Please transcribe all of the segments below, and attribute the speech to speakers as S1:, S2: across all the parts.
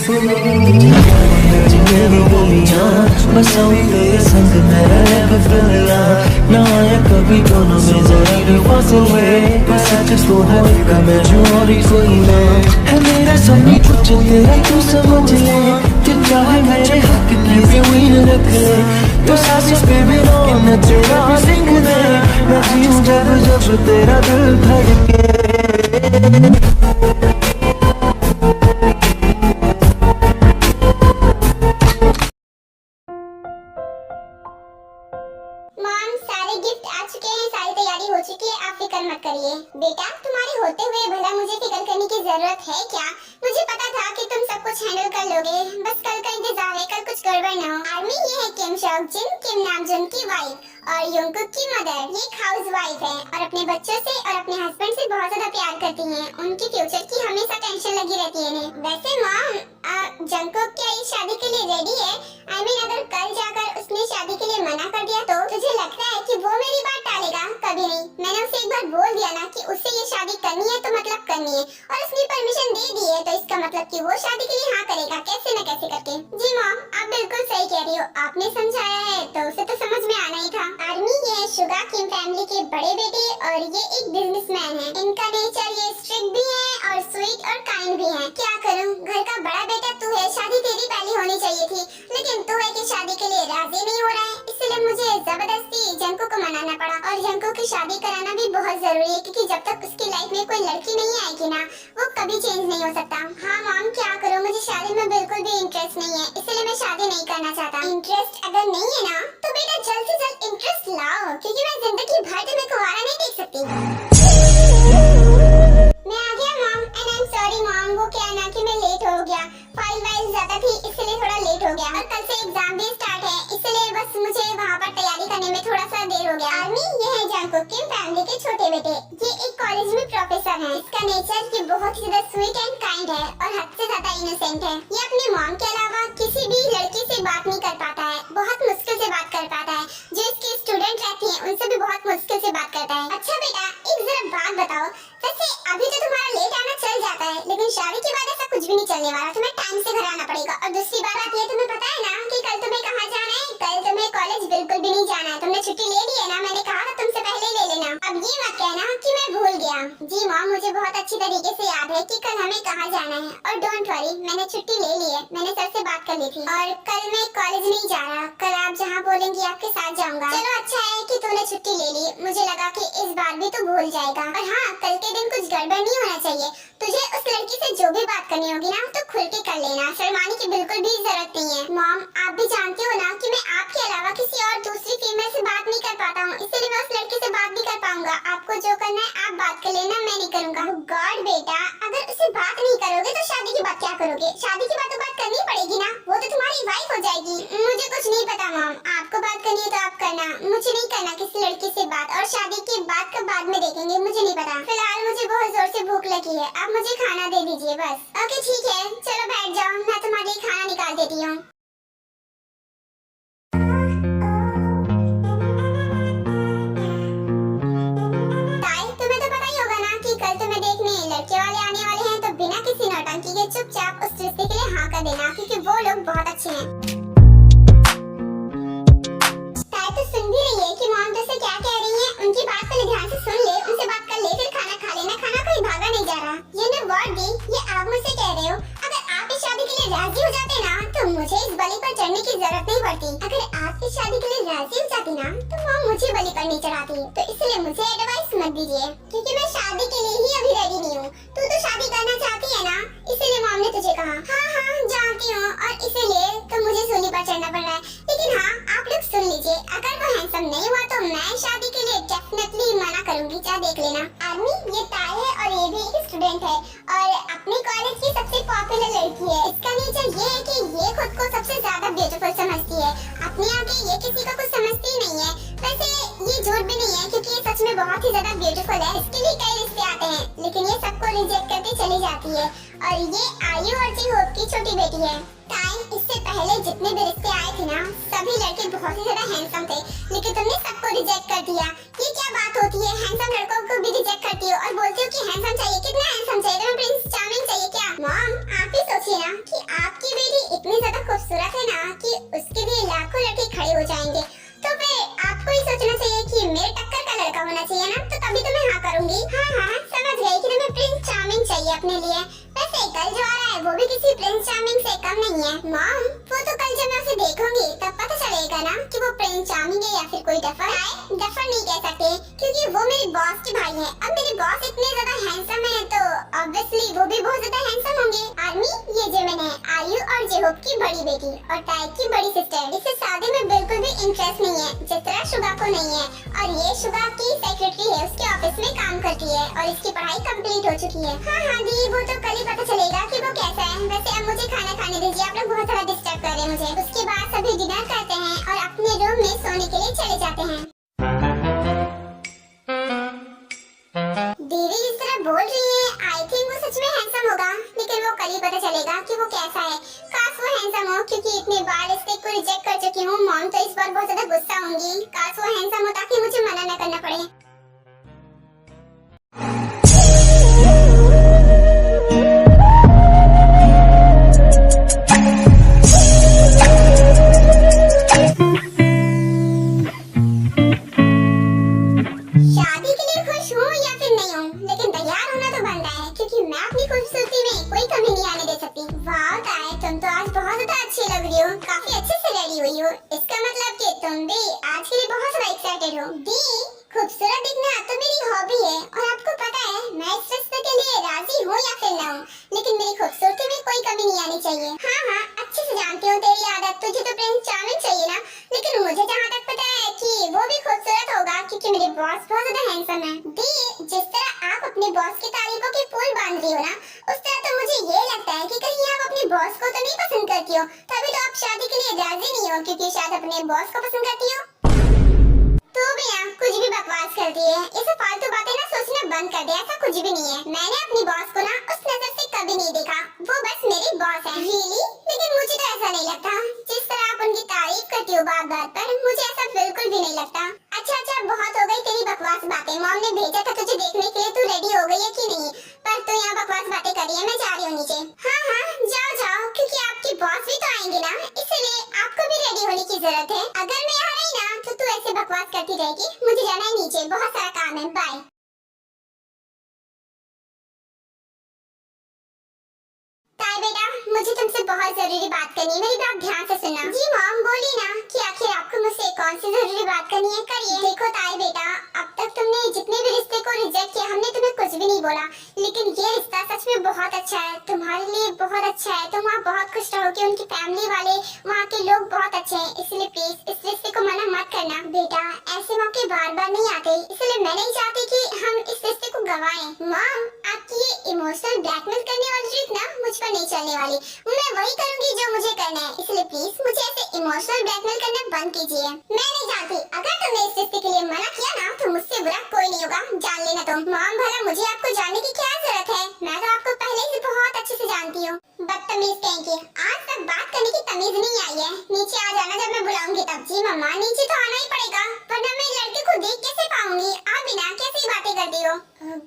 S1: मेरी गलियां बसाऊं तेरे संग मैं रह फिरला ना आया कभी दोनों में जरा भी फासले बस तो होएगा मैं जो और ही कोई ना है मेरा सभी कुछ तेरा तू समझ ले तू चाहे मेरे हक की जमीन रख ले तो सांस पे भी रोना तेरा लिख दे मैं जीऊं जब जब तेरा दिल धड़के
S2: बेटा तुम्हारे होते हुए भला मुझे फिक्र करने की जरूरत है क्या? मुझे पता था कि तुम सब कुछ हैंडल कर लोगे। बस कल का इंतजार है, कल कुछ गड़बड़ ना हो। आर्मी ये है किम शॉक जिन, किम नामजुन की वाइफ और योंगकुक की मदर। ये हाउस वाइफ है और अपने बच्चों से और अपने हस्बैंड से बहुत ज्यादा प्यार करती हैं। उनके फ्यूचर की हमेशा टेंशन लगी रहती है इन्हें। वैसे मॉम जंगकुक क्या ये शादी के लिए रेडी है? आई मीन अगर कल जाकर उसने शादी के लिए मना कर दिया तो तुझे लगता है कि वो मेरी बात टालेगा? कभी नहीं। मैंने उसे एक बार बोल दिया ना कि उसे ये शादी करनी है तो मतलब करनी है और उसने परमिशन दे दी है तो इसका मतलब कि वो शादी के लिए हाँ करेगा, कैसे न कैसे करके। जी मॉम आप बिल्कुल सही कह रही हो। आपने समझाया है तो उसे तो समझ में आना ही था। आर्मी ये है शुगा किम फैमिली के बड़े बेटे और ये एक बिजनेसमैन है। इनका नेचर ये स्ट्रिक्ट भी है और स्वीट और काइंड भी है। क्या करूँ, घर का बड़ा बेटा तू है, शादी तेरी पहले होनी चाहिए थी, लेकिन तू है कि शादी के लिए राजी नहीं हो रहा है, इसलिए मुझे जबरदस्ती जंको को मनाना पड़ा। और जंको की शादी कराना भी बहुत जरूरी है क्योंकि जब तक उसकी लाइफ में कोई लड़की नहीं आएगी ना वो कभी चेंज नहीं हो सकता। हाँ मॉम क्या करूँ, मुझे शादी में बिल्कुल भी इंटरेस्ट नहीं है, इसलिए मैं शादी नहीं करना चाहता। इंटरेस्ट अगर नहीं है ना तो बेटा जल्द से जल्द इंटरेस्ट लाओ क्योंकि मैं जिंदगी भर तुम्हें कुंवारा नहीं देख सकती। मैं आ गया mom and I am sorry mom, वो क्या ना कि मैं लेट हो गया, फाइल वाइल ज्यादा थी इसलिए थोड़ा लेट हो गया और कल से एग्जाम भी स्टार्ट है इसलिए बस मुझे वहाँ पर तैयारी करने में थोड़ा सा देर हो गया। आर्मी ये है जंगकुक किम फैमिली के छोटे बेटे। ये एक कॉलेज में प्रोफेसर है। इसका नेचर ये बहुत ही ज्यादा स्वीट एंड काइंड है और हद से ज्यादा इनोसेंट है। ये अपनी मॉम के अलावा किसी भी लड़की से बात नहीं कर पाता है, बहुत मुश्किल से बात कर पाता है। जो इसके स्टूडेंट रहती हैं उनसे भी बहुत मुश्किल से बात करता है। अच्छा बेटा एक जरा बात बताओ, वैसे अभी तो तुम्हारा लेट आना चल जाता है लेकिन शादी के बाद ऐसा कुछ भी नहीं चलने वाला, तुम्हें टाइम से घर आना पड़ेगा। और दूसरी बात आती है, तुम्हें पता है ना कि कल तुम्हें कहाँ जाना है? कल तुम्हें कॉलेज बिल्कुल भी नहीं जाना है। तुमने छुट्टी ले ली है ना? मैंने कहा था तुमसे पहले ले लेना। अब ये मत कहना कि मैं भूल गया। जी मॉम मुझे बहुत अच्छी तरीके से याद है कि कल हमें कहाँ जाना है और डोंट वरी मैंने छुट्टी ले ली है, मैंने सर से बात कर ली थी और कल मैं कॉलेज नहीं जा रहा। कल आप जहाँ बोलेंगी आपके साथ जाऊंगा। चलो अच्छा है कि तूने छुट्टी ले ली, मुझे लगा कि इस बार भी तू भूल जाएगा। और हाँ कल के दिन कुछ गड़बड़ नहीं होना चाहिए। तुझे उस लड़की से जो भी बात करनी होगी ना तो खुल के कर लेना, शर्माने की बिल्कुल भी जरूरत नहीं है। मॉम आप भी जानती हो ना कि मैं आपके अलावा किसी और दूसरी फीमेल से बात नहीं कर पाता हूँ, इसलिए मैं उस लड़की से बात नहीं कर पाऊंगा। आपको जो करना है आप बात कर लेना, मैं नहीं करूँगा। गॉड बेटा अगर उससे बात नहीं करोगे तो शादी की बात क्या करोगे? शादी की बात तो बात करनी पड़ेगी ना, वो तो तुम्हारी वाइफ हो जाएगी। मुझे कुछ नहीं पता मॉम, आपको बात करनी है तो आप करना, मुझे नहीं करना किसी लड़की से बात। और शादी की बात का बाद में देखेंगे, मुझे नहीं पता। फिलहाल मुझे बहुत जोर से भूख लगी है, आप मुझे खाना दे दीजिए बस। ओके ठीक है चलो बैठ जाओ, मैं तुम्हारे लिए खाना निकाल देती हूँ। तुम्हें तो पता ही होगा ना कि कल तुम्हें देखने लड़के वाले आने वाले हैं, तो बिना किसी नौटंकी के चुपचाप उस रिश्ते के लिए हाँ कर देना क्योंकि वो लोग बहुत अच्छे हैं। तो सुन भी रही है कि मॉम जैसे क्या कह रही है, उनकी बात पहले ध्यान से सुन ले, उनसे बात कर ले फिर खाना खा लेना। खाना कोई भागा नहीं जा रहा। ये ना वर्ड दी, ये आप मुझसे कह रहे हो। अगर आप इस शादी के लिए राजी हो जाते ना तो मुझे इस बलि पर चढ़ने की जरूरत नहीं पड़ती। अगर आप इस शादी के लिए राजी हो जाती ना तो मॉम मुझे बलि पर नहीं चढ़ाती। तो इसलिए मुझे एडवाइस मत दीजिए क्योंकि मैं शादी के लिए ही अभी रेडी नहीं हूँ। तू तो शादी करना चाहती है ना, इसीलिए मॉम ने तुझे कहा। हाँ जानती हूँ और इसीलिए तो मुझे सूली पर चढ़ना पड़ रहा है। लेकिन हाँ आप लोग सुन लीजिए, अगर वो हैंडसम नहीं हुआ तो मैं शादी के लिए डेफिनेटली मना करूंगी, चाहे देख लेना। आर्मी ये ताई है और ये भी एक स्टूडेंट है और अपने कॉलेज की सबसे पॉपुलर लड़की है। इसका नेचर ये है कि ये खुद को सबसे ज्यादा ब्यूटीफुल समझती है। अपने आगे ये किसी का कुछ समझती नहीं है। वैसे ये झूठ भी नहीं है क्योंकि ये सच में बहुत ही ज्यादा ब्यूटीफुल है। इसके लिए कई रिश्ते आते हैं लेकिन ये सबको रिजेक्ट करके चली जाती है। और ये आयु और जी होप की छोटी बेटी है। टाइम इससे पहले जितने भी रिश्ते आए थे ना सभी लड़के बहुत ही ज्यादा हैंडसम थे लेकिन तुमने सबको रिजेक्ट कर दिया। ये क्या बात होती है, हैंडसम लड़कों को भी रिजेक्ट करती हो और बोलती हो कि हैंडसम चाहिए। कितना हैंडसम चाहिए तुम्हें? प्रिंस चार्मिंग चाहिए क्या? मॉम आप ही सोचिए ना कि आप अपने लिए। वैसे कल जो आ रहा है वो भी किसी प्रिंस चार्मिंग से कम नहीं है। मॉम, वो तो कल जब मैं उसे देखूंगी तब पता चलेगा ना कि वो प्रिंस चार्मिंग है या फिर कोई डफर है। डफर नहीं कह सकते क्योंकि वो मेरे बॉस के भाई है। अब मेरे बॉस इतने ज्यादा हैंडसम है तो ऑब्वियसली वो भी बहुत ज्यादा हैंडसम होंगे। आर्मी, ये जेमिन है, आयु और जेहोब की बड़ी बेटी और टाइग की बड़ी सिस्टर। इसे शादी में बिल्कुल भी इंटरेस्ट नहीं है जिस तरह शुगा को नहीं है। और ये शुगा की सेक्रेटरी है, उसके ऑफिस में काम करती है और इसकी पढ़ाई कंप्लीट हो चुकी है। हाँ दी, वो तो कल ही पता चलेगा कि वो कैसा है। वैसे अब मुझे खाना खाने दीजिए, आप लोग बहुत सारा डिस्टर्ब कर रहे हैं मुझे। उसके बाद सभी डिनर करते हैं और अपने रूम में सोने के लिए चले जाते हैं। दीदी जिस तरह बोल रही है, आई थिंक वो सच में हैंडसम होगा, लेकिन वो कल ही पता चलेगा कि वो कैसा है। काश वो हैंडसम हो, क्योंकि इतने बार इस को रिजेक्ट कर चुकी हूँ। मॉम तो इस बार बहुत ज्यादा गुस्सा होंगी। काश वो हैंडसम हो ताकि मुझे मना न करना पड़े। शादी के लिए खुश हूँ या फिर नहीं हूँ, लेकिन तैयार होना तो बनता है क्योंकि मैं अपनी खूबसूरती में कोई कमी नहीं आने दे सकती। वाह ताए, तुम तो आज बहुत ज्यादा अच्छी लग रही हो, काफी अच्छे से रेडी हुई हो। इसका मतलब कि तुम भी आज के लिए बहुत ज्यादा एक्साइटेड हो। दी, खूबसूरत दिखना तो मेरी हॉबी है और आपको पता है मैं इस रिश्ते के लिए राजी हूँ या फिर ना हूँ, लेकिन मेरी खूबसूरती में कोई कमी नहीं आनी चाहिए। हाँ, अच्छे से जानती हूँ तेरी आदत, तुझे तो प्रिंस चार्मिंग चाहिए ना, लेकिन मुझे जहाँ तक पता है कि वो भी खूबसूरत होगा क्योंकि मेरे बॉस बहुत ज्यादा हैंडसम है। दी, जिस तरह आप अपने बॉस की तारीफों के पुल बांध रही हो ना, उस तरह तो मुझे ये लगता है कि कहीं आप अपने बॉस को तो नहीं पसंद करती हो, तभी तो आप शादी के लिए राजी नहीं हो क्योंकि शायद अपने बॉस को पसंद करती हो। तो भी ना कुछ भी बकवास करती है, ये सब फालतू बातें ना सोचना बंद कर दे। ऐसा कुछ भी नहीं है। मैंने अपनी बॉस को ना उस नजर से कभी नहीं देखा, वो बस मेरे बॉस है। रियली? लेकिन मुझे तो ऐसा नहीं लगता। जिस तरह आप उनकी तारीफ करती हो बात बात पर, मुझे ऐसा बिल्कुल भी नहीं लगता। अच्छा, बहुत हो गई तेरी बकवास बातें। मॉम ने भेजा था तुझे देखने के लिए, तू रेडी हो गई है कि नहीं? पर तू यहाँ बकवास बातें कर रही है, मैं जा रही हूँ नीचे। हाँ, जाओ क्योंकि आपके बॉस भी तो आएंगे ना, इसलिए आपको भी रेडी होने की जरूरत है। अगर मैं यहाँ रही ना तो तू ऐसे बकवास करती रहेगी। मुझे जाना है नीचे, बहुत सारा काम है। बाय। ताई बेटा, मुझे तुमसे बहुत जरूरी बात करनी है, मेरी बात ध्यान से सुनना। जी मॉम, बोलिए ना कि आखिर आपको मुझसे कौन सी जरूरी बात करनी है, करिए। देखो ताई बेटा, अब तक तुमने जितने भी रिश्ते को रिजेक्ट किया, हमने तुम्हें कुछ भी नहीं बोला, लेकिन ये रिश्ता सच में बहुत अच्छा है, तुम्हारे लिए बहुत अच्छा है। तुम वहाँ बहुत खुश रहोगे, उनकी फैमिली वाले, वहाँ के लोग बहुत अच्छे हैं, इसलिए प्लीज इस रिश्ते को मना मत करना। बेटा, ऐसे मौके बार बार नहीं आते, इसलिए मैं नहीं चाहती कि हम इस रिश्ते को गंवाएं। मॉम, आपकी ये इमोशनल ब्लैकमेल करने वाली ट्रिक ना मुझ पर नहीं चलने वाली। मैं वही करूंगी जो मुझे करना है, इसलिए प्लीज मुझे ऐसे इमोशनल ब्लैकमेल करना बंद कीजिए। मैं नहीं जानती, अगर तुमने इस रिश्ते के लिए मना किया ना तो मुझसे बुरा कोई नहीं होगा, जान लेना तुम। मॉम, भला मुझे आपको जानने की क्या जरूरत है, मैं तो आपको पहले से बहुत अच्छे से जानती हूँ। बदतमीज कहेंगे, आज तक बात करने की तमीज नहीं आई है। नीचे आ जाना जब मैं बुलाऊंगी तब। जी मम्मा, नीचे तो आना ही पड़ेगा, वरना मैं लड़के को देख कैसे पाऊंगी। आप बिना कैसी बातें करती हो?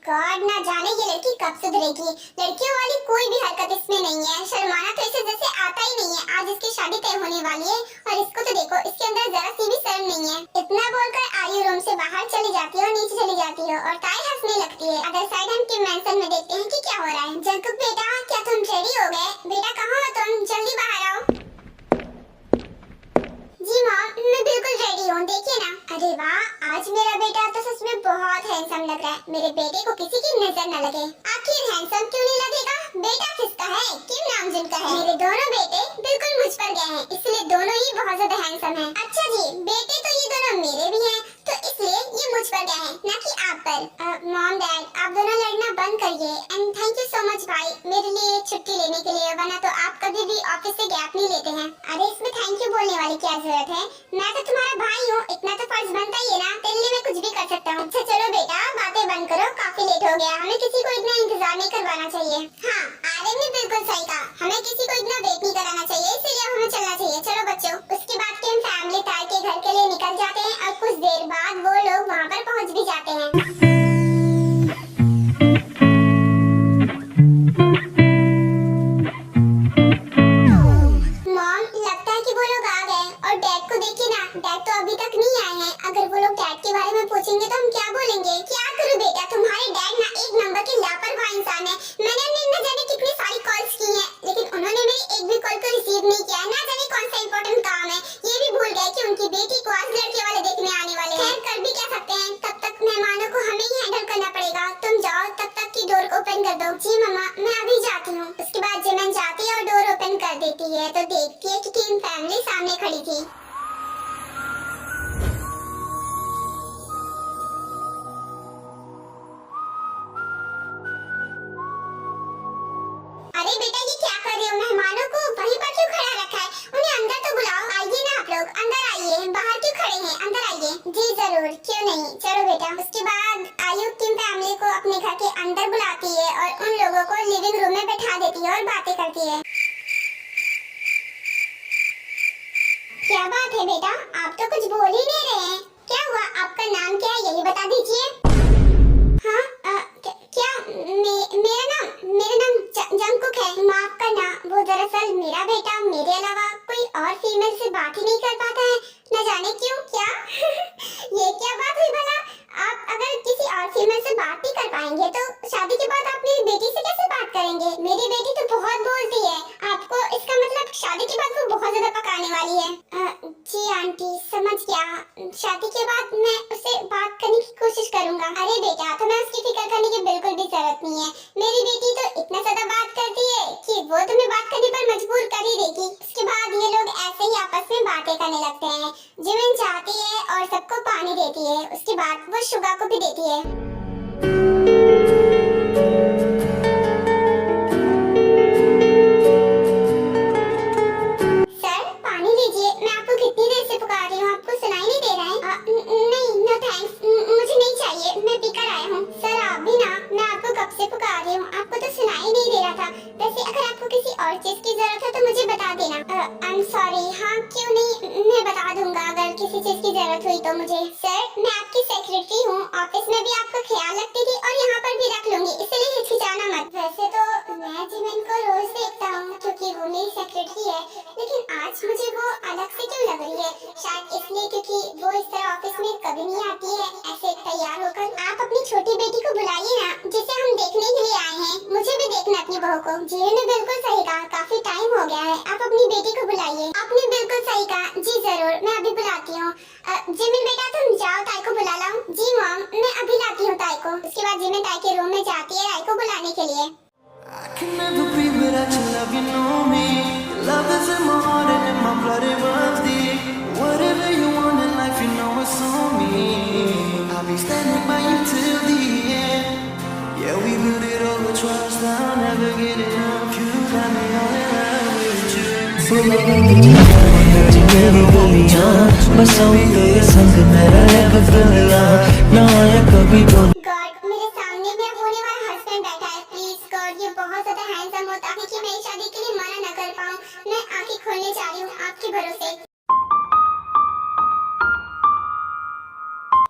S2: गॉड, ना जाने ये लड़की कब सुधरेगी। लड़कियों वाली कोई भी हरकत इसमें नहीं है। शर्माना तो इसे जैसे आता ही नहीं है। आज इसकी शादी तय होने वाली है और इसको तो देखो, इसके अंदर जरा सी भी शर्म नहीं है। इतना बोलकर आयु रूम से बाहर चली जाती है और नीचे चली जाती है और ताई हंसने लगती है। अगर साइड हम के मेंशन में देखते हैं कि क्या हो रहा है। जंकुक बेटा, क्या तुम रेडी हो गए? बेटा कहाँ हो तुम, जल्दी बाहर आओ। जी मॉम, मैं बिल्कुल रेडी हूँ, देखिए ना। अरे वाह, आज मेरा बेटा तो सच में बहुत हैंडसम लग रहा है। मेरे बेटे को किसी की नजर न लगे। आखिर हैंडसम क्यों नहीं लगेगा? बेटा किसका है, किम नाम जिनका है? मेरे दोनों बेटे बिल्कुल मुझ पर गए हैं, इसलिए दोनों ही बहुत ज्यादा हैंडसम हैं। अच्छा जी, बेटे तो ये दोनों मेरे भी हैं, तो इसलिए ये मुझ पर गए हैं, न कि आप पर। मॉम डैड, आप दोनों लड़ना बंद करिए। And thank you so much भाई, मेरे लिए छुट्टी लेने के लिए, वरना तो आप कभी भी ऑफिस से गैप नहीं लेते हैं। अरे इसमें थैंक यू बोलने वाली क्या जरूरत है, मैं तो तुम्हारा भाई हूँ, इतना तो फर्ज बनता ही है ना, तेरे लिए मैं कुछ भी कर सकता हूँ। अच्छा चलो बेटा, बातें बंद करो, काफी लेट हो गया, हमें किसी को इतना इंतजार नहीं करवाना चाहिए। हाँ, आर्यन ने बिल्कुल सही कहा, हमें किसी को इतना वेट नहीं कराना चाहिए, इसलिए हमें चलना चाहिए। चलो बच्चों। उसके बाद के हम फैमिली ताई के घर के लिए निकल जाते हैं और कुछ देर बाद वो लोग वहाँ पर पहुँच भी जाते हैं। डैड तो अभी तक नहीं आए हैं। अगर वो लोग डैड के बारे में पूछेंगे तो हम क्या बोलेंगे? क्या करूं बेटा, तुम्हारे डैड ना एक नंबर के लापरवाह इंसान है। मैंने अपने कर दो। जी मम्मा, मैं अभी जाती हूँ। उसके बाद जिमिन जाती है और डोर ओपन कर देती है तो देखती है कि किम फैमिली सामने खड़ी थी। अरे बेटा, ये क्या कर रहे हो? मेहमानों को वहीं पर क्यों खड़ा रखा है? उन्हें अंदर तो बुलाओ। आइए ना आप लोग, अंदर आइए। बाहर क्यों खड़े हैं? अंदर आइए। जी जरूर, क्यों नहीं, चलो बेटा। उसके बाद आयु किम फैमिली को अपने घर के अंदर बुलाती है और उन लोगों को लिविंग रूम में बैठा देती है और बातें करती है। क्या बात है बेटा, आप तो कुछ बोल ही नहीं रहे हैं। क्या हुआ? आपका नाम क्या है, यही बता दीजिए। हाँ, क्या मेरा नाम जंगकुक है। माफ करना, वो दरअसल मेरा बेटा मेरे अलावा कोई और फीमेल से बात ही नहीं कर पाता है, न जाने क्यों। क्या ये क्या बात हुई भला? आप अगर किसी और फीमेल से बात नहीं कर पाएंगे तो शादी के बाद आप मेरी बेटी से कैसे बात करेंगे? मेरी बेटी तो बहुत बोलती है। आपको इसका मतलब शादी के बाद वो बहुत ज्यादा पकाने वाली है। जी आंटी, समझ गया। शादी के बाद मैं उससे बात करने की कोशिश करूंगा। अरे बेटा, तुम्हें उसकी फिक्र करने की बिल्कुल भी जरूरत नहीं है। मेरी बेटी तो इतना ज्यादा बात करती है कि वो तुम्हें बात करने पर मजबूर कर ही देगी। उसके बाद ये लोग ऐसे ही आपस में बातें करने लगते हैं। जिमिन जाती है और सबको पानी देती है। उसके बाद वो शुगा को भी देती है। सर, पानी लीजिए। मैं आपको कितनी देर से पुकार रही हूँ, आपको सुनाई नहीं दे रहा है? नहीं, नो थैंक्स, मुझे नहीं चाहिए, मैं पीकर आया हूँ। सर आप भी ना, मैं आपको कब से पुकार रही हूँ, आपको तो सुनाई नहीं दे रहा था। वैसे अगर आपको किसी और चीज की जरूरत है तो मुझे बता देना। I am sorry. हाँ क्यों नहीं, मैं बता दूंगा अगर किसी चीज की जरूरत हुई तो मुझे। सर, मैं आपकी सेक्रेटरी हूँ, ऑफिस में भी आपका ख्याल रखती थी और यहाँ पर भी रख लूंगी, इसलिए हिचकिचाना मत। वैसे तो मैं जिमिन को रोज देखता हूँ क्योंकि वो मेरी सेक्रेटरी है, लेकिन आज मुझे वो अलग से क्यों लग रही है? शायद इसलिए क्योंकि वो इस तरह ऑफिस में कभी नहीं आती है ऐसे तैयार होकर। आप अपनी छोटी बेटी को बुलाइए ना, जिसे हम देखने के लिए आए हैं। मुझे भी देखना अपनी बहू को। जिमिन ने बिल्कुल सही कहा, काफी टाइम हो गया है, आप अपनी बेटी को बुलाइए। आपने बिल्कुल सही कहा। जी जरूर, मैं अभी बुलाती हूँ। जिमिन बेटा, तुम जाओ, ताई को बुला लाओ। जी मॉम, मैं अभी लाती हूँ ताई को। उसके बाद जिमिन ताई के रूम में जाती है ताई को बुलाने के लिए।
S1: I can never be without your love, you know me. Your love is in my heart and in my blood, it runs deep. Whatever you want in life, you know it's on me. I'll be standing by you till the end. Yeah, we built it over trust, I'll never get enough. You got me all in love with you. मेरी दुनिया बसाऊं तेरे संग, मेरा एक फिल्ला ना आया कभी तो।
S2: गॉड, मेरे सामने मेरा होने वाला हस्बैंड बैठा है। प्लीज गॉड, ये बहुत ज्यादा हैंडसम हो ताकि कि मैं इस शादी के लिए मना न कर पाऊँ। मैं आंखें खोलने जा रही हूँ आपके भरोसे।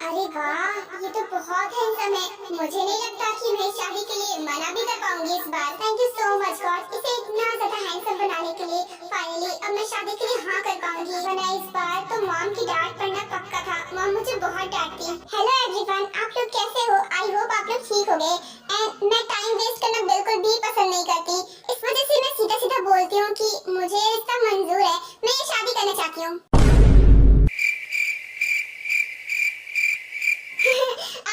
S2: अरे वाह, ये तो बहुत हैंडसम है। मुझे नहीं लगता कि मैं शादी के लिए मना भी कर पाऊंगी इस बार। Thank you so much God, इसे इतना ज्यादा हैंडसम बनाने के लिए। फाइनली अब मैं शादी के लिए हाँ कर पाऊंगी, वरना इस बार तो मॉम की डांट पड़ना पक्का था। मॉम मुझे बहुत डांटती। हेलो एवरीवन, आप लोग कैसे हो? आई होप आप लोग ठीक हो गए। एंड मैं टाइम वेस्ट करना बिल्कुल भी पसंद नहीं करती, इस वजह से मैं सीधा सीधा बोलती हूँ कि मुझे रिश्ता मंजूर है, मैं ये शादी करना चाहती हूँ।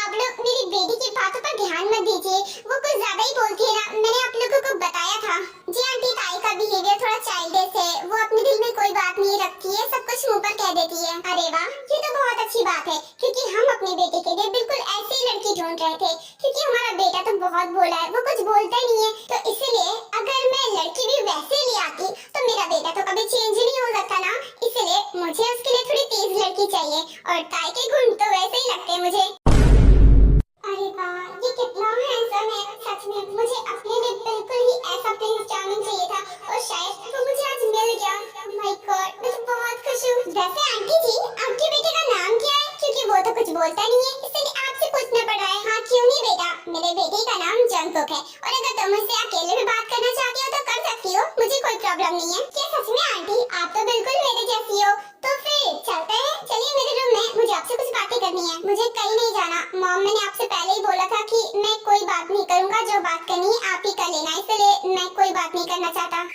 S2: आप लोग मेरी बेटी की बातों पर ध्यान मत दीजिए, वो कुछ ज्यादा ही बोलती है ना। मैंने आप लोगों को बताया था। जी आंटी, ताई का बिहेवियर थोड़ा चाइल्डिश है, वो अपने दिल में कोई बात नहीं रखती है, सब कुछ मुंह पर कह देती है। अरे वाह, ये तो बहुत अच्छी बात है, क्योंकि हम अपने बेटे के लिए बिल्कुल ऐसी ही लड़की ढूंढ रहे थे। क्योंकि हमारा बेटा तो बहुत भोला है, वो कुछ बोलता ही नहीं है, तो इसलिए अगर मैं लड़की भी वैसे ले आती तो मेरा बेटा तो कभी चेंज ही नहीं हो सकता ना। इसलिए मुझे उसके लिए थोड़ी तेज लड़की चाहिए, और ताई के गुण तो वैसे ही लगते हैं मुझे। अरे वाह, ये कितना हैंडसम है। सच में मुझे अपने लिए बिल्कुल ही ऐसा प्रिंस चार्मिंग चाहिए था, और शायद वो मुझे आज मिल गया। माय गॉड, मैं तो बहुत खुश हूँ। वैसे आंटी जी, आपके बेटे का नाम क्या है? क्योंकि वो तो कुछ बोलता नहीं है, इसलिए आपसे पूछना पड़ रहा है। हाँ क्यों नहीं बेटा, मेरे बेटे का नाम जंगकुक है, और अगर तुम मुझसे अकेले में बात करना चाहती हो तो कर सकती हो, मुझे कोई प्रॉब्लम नहीं है। क्या सच में आंटी, आप तो बिल्कुल मेरे जैसी हो। तो फिर चलते हैं, चलिए मेरे रूम में, मुझे आपसे कुछ बातें करनी है। मुझे कहीं नहीं जाना मॉम, मैंने आपसे पहले ही बोला था कि मैं कोई बात नहीं करूंगा, जो बात करनी है आप ही कर लेना, इसलिए मैं कोई बात नहीं करना चाहता।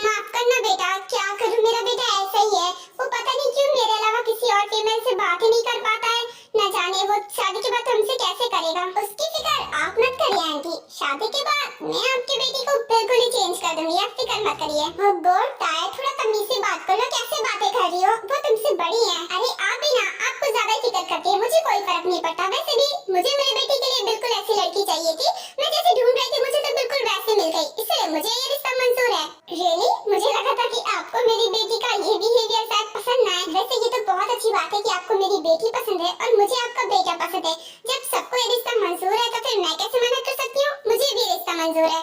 S2: माफ करना बेटा, क्या करूं, मेरा बेटा ऐसा ही है, वो पता नहीं क्यों मेरे अलावा किसी और फीमेल से बात ही नहीं कर पाता है। न जाने वो शादी के बाद तुमसे कैसे करेगा। उसकी फिक्र आप मत करिए आंटी, शादी के बाद मैं आपकी बेटी को बिल्कुल ही चेंज कर दूंगी, आप फिक्र मत करिए। गॉड ताया, थोड़ा तमीज से बात कर लो, कैसे बातें कर रही हो, वो तुमसे बड़ी है। अरे आप भी ना, आपको ज्यादा फिक्र करती है, मुझे कोई फर्क नहीं पड़ता। वैसे भी मुझे मेरी बेटी के लिए बिल्कुल ऐसी लड़की चाहिए थी, मैं जैसे ढूंढ रही थी मुझे तो बिल्कुल वैसे मिल गई, इसलिए मुझे ये रिश्ता मंजूर है। रियली? मुझे लगा था कि आपको मेरी बेटी का ये बिहेवियर शायद पसंद ना आए। वैसे ये तो बहुत अच्छी बात है कि आपको मेरी बेटी पसंद है और मुझे आपका बेटा पसंद है। जब सबको ये रिश्ता मंजूर है तो फिर मैं कैसे मना कर सकती हूँ, मुझे भी रिश्ता मंजूर है।